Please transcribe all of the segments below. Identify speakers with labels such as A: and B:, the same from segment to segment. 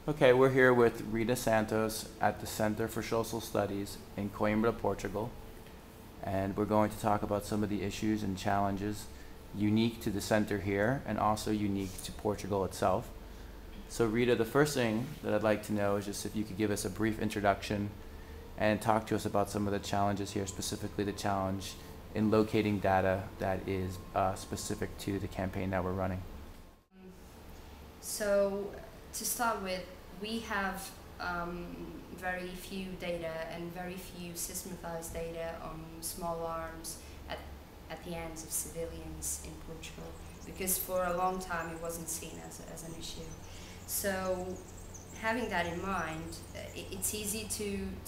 A: Okay, we're here with Rita Santos at the Center for Social Studies in Coimbra, Portugal, and we're going to talk about some of the issues and challenges unique to the center here and also unique to Portugal itself. So Rita, the first thing that I'd like to know is just if you could give us a brief introduction and talk to us about some of the challenges here, specifically the challenge in locating data that is specific to the campaign that we're running.
B: So to start with, we have very few data and very few systematized data on small arms at the hands of civilians in Portugal, because for a long time it wasn't seen as an issue. So having that in mind, it's easy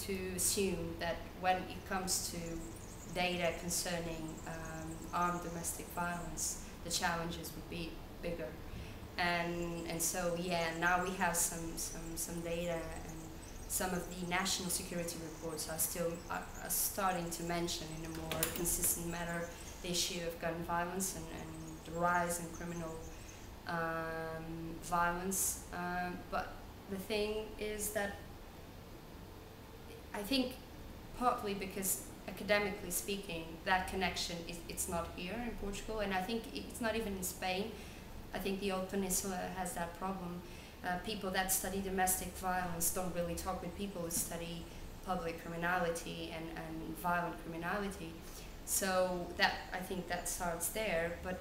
B: to assume that when it comes to data concerning armed domestic violence, the challenges would be bigger. And so yeah, now we have some data, and some of the national security reports are starting to mention in a more consistent manner the issue of gun violence and the rise in criminal violence. But the thing is that I think partly because academically speaking, that connection it's not here in Portugal, and I think it's not even in Spain. I think the old peninsula has that problem. People that study domestic violence don't really talk with people who study public criminality and violent criminality. So that, I think that starts there, but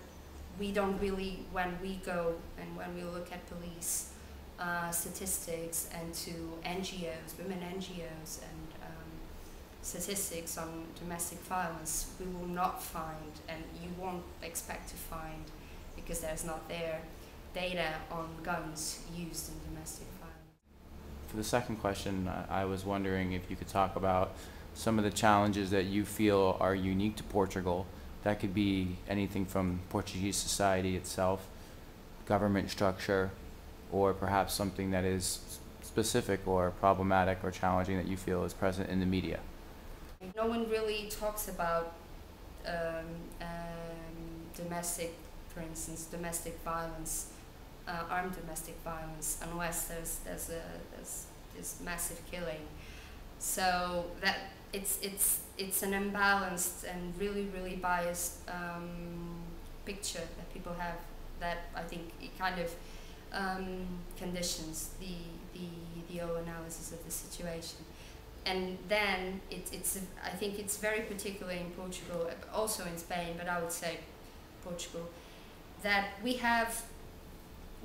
B: we don't really, when we go and when we look at police statistics and to NGOs, women NGOs, and statistics on domestic violence, we will not find, and you won't expect to find, because there's not there, data on guns used in domestic violence.
A: For the second question, I was wondering if you could talk about some of the challenges that you feel are unique to Portugal. That could be anything from Portuguese society itself, government structure, or perhaps something that is specific or problematic or challenging that you feel is present in the media.
B: No one really talks about domestic, for instance, domestic violence, armed domestic violence, unless there's this massive killing. So that it's an imbalanced and really biased picture that people have, that I think it kind of conditions the whole analysis of the situation. And then I think it's very particular in Portugal, also in Spain, but I would say Portugal, that we have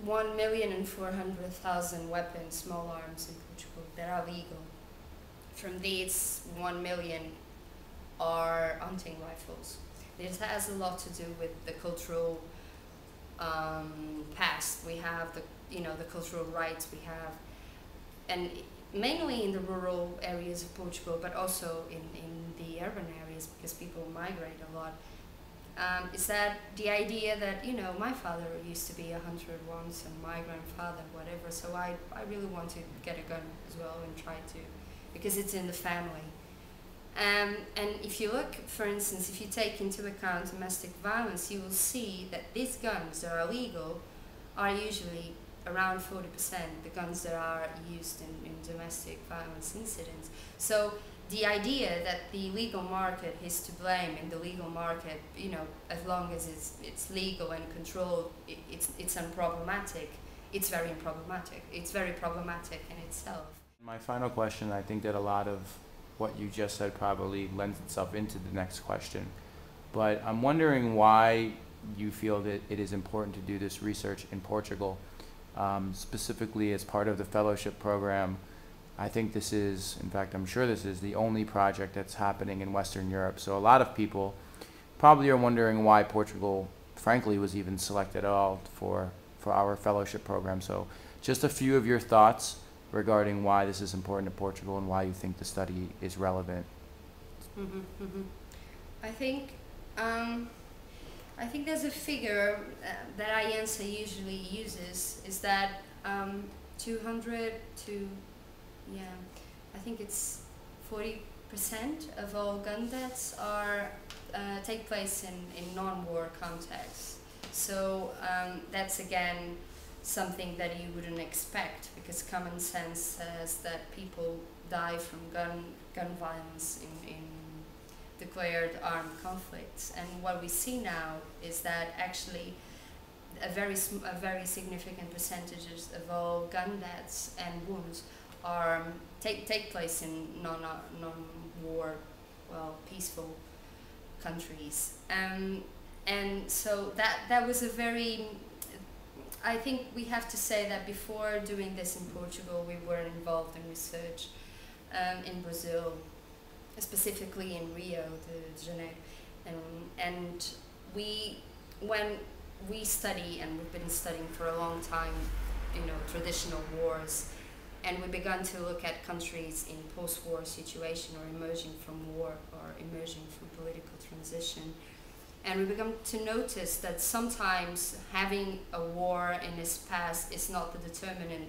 B: 1,400,000 weapons, small arms in Portugal that are legal. From these, 1 million are hunting rifles. This has a lot to do with the cultural past. We have the cultural rights we have, and mainly in the rural areas of Portugal, but also in the urban areas, because people migrate a lot. Is that the idea that, my father used to be a hunter once, and my grandfather, whatever, so I really want to get a gun as well and try to, because it's in the family. And if you look, for instance, if you take into account domestic violence, you will see that these guns that are legal are usually around 40%, the guns that are used in domestic violence incidents. So the idea that the legal market is to blame, in the legal market, as long as it's legal and controlled, it's unproblematic. It's very unproblematic. It's very problematic in itself.
A: My final question, I think that a lot of what you just said probably lends itself into the next question, but I'm wondering why you feel that it is important to do this research in Portugal, specifically as part of the fellowship program. I think this is, in fact, I'm sure this is the only project that's happening in Western Europe. So a lot of people probably are wondering why Portugal, frankly, was even selected at all for our fellowship program. So just a few of your thoughts regarding why this is important to Portugal and why you think the study is relevant.
B: I think there's a figure that IANSA usually uses, is that 200 to, I think it's 40% of all gun deaths take place in non-war contexts. So that's again something that you wouldn't expect, because common sense says that people die from gun violence in declared armed conflicts. And what we see now is that actually a very significant percentages of all gun deaths and wounds are take place in non-war, peaceful countries. And so that was a very, I think we have to say that before doing this in Portugal, we were involved in research in Brazil, specifically in Rio de Janeiro, and when we study, and we've been studying for a long time, traditional wars, and we began to look at countries in post-war situation, or emerging from war, or emerging from political transition. And we began to notice that sometimes having a war in its past is not the determinant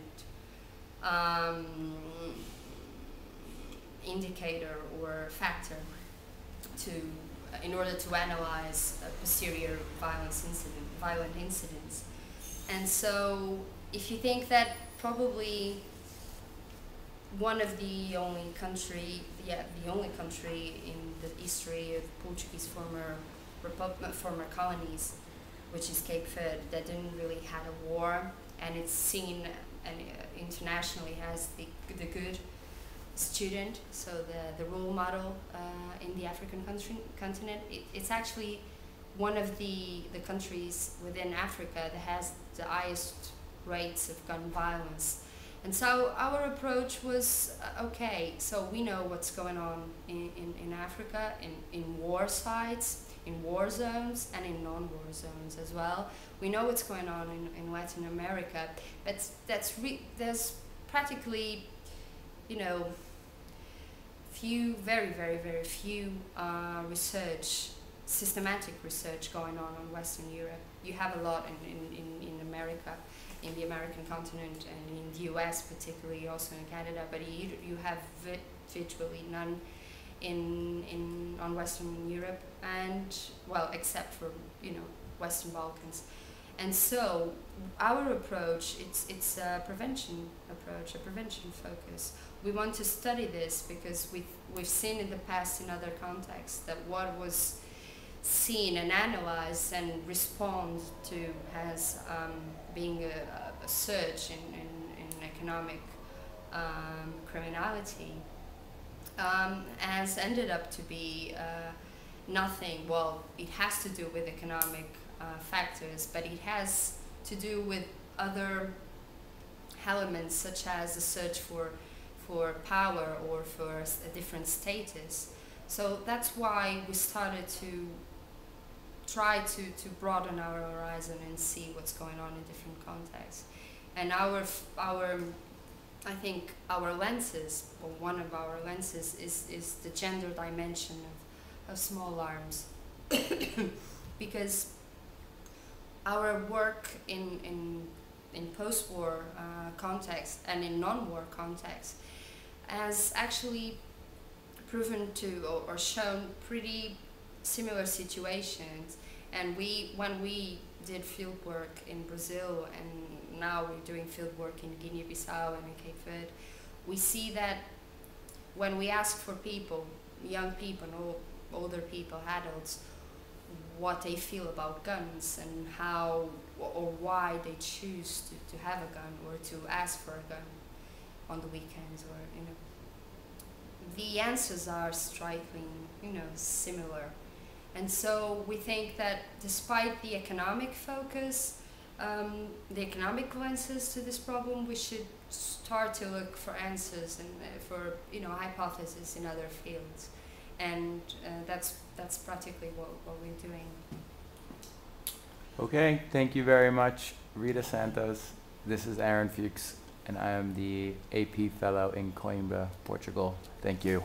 B: indicator or factor in order to analyze a posterior violent incidents. And so, if you think that probably one of the only country in the history of Portuguese former colonies, which is Cape Verde, that didn't really had a war, and it's seen internationally as the good student, so the role model in the African continent. It's actually one of the countries within Africa that has the highest rates of gun violence. And so our approach was, okay, so we know what's going on in Africa, in war sites, in war zones, and in non-war zones as well. We know what's going on in Latin America, but there's practically, very few systematic research going on Western Europe. You have a lot in America, in the American continent, and in the US particularly, also in Canada, but you have virtually none on Western Europe, and except for Western Balkans. And so our approach, it's a prevention approach, a prevention focus. We want to study this because we've seen in the past in other contexts that what was seen and analyzed and respond to as being a surge in economic criminality has ended up to be nothing. Well, it has to do with economic factors, but it has to do with other elements, such as the search for power or for a different status. So that's why we started to try to broaden our horizon and see what's going on in different contexts. And I think our lenses, or one of our lenses, is the gender dimension of small arms. Because our work in post-war context and in non-war context has actually proven to or shown pretty similar situations. And when we did field work in Brazil, and now we're doing field work in Guinea-Bissau and in Cape Verde, we see that when we ask for people, young people, older people, adults, what they feel about guns and how or why they choose to have a gun or to ask for a gun on the weekends, or the answers are striking, similar. And so we think that despite the economic focus, the economic lenses to this problem, we should start to look for answers and for hypotheses in other fields. And that's practically what we're doing.
A: Okay, thank you very much, Rita Santos. This is Aaron Fuchs, and I am the AP Fellow in Coimbra, Portugal. Thank you.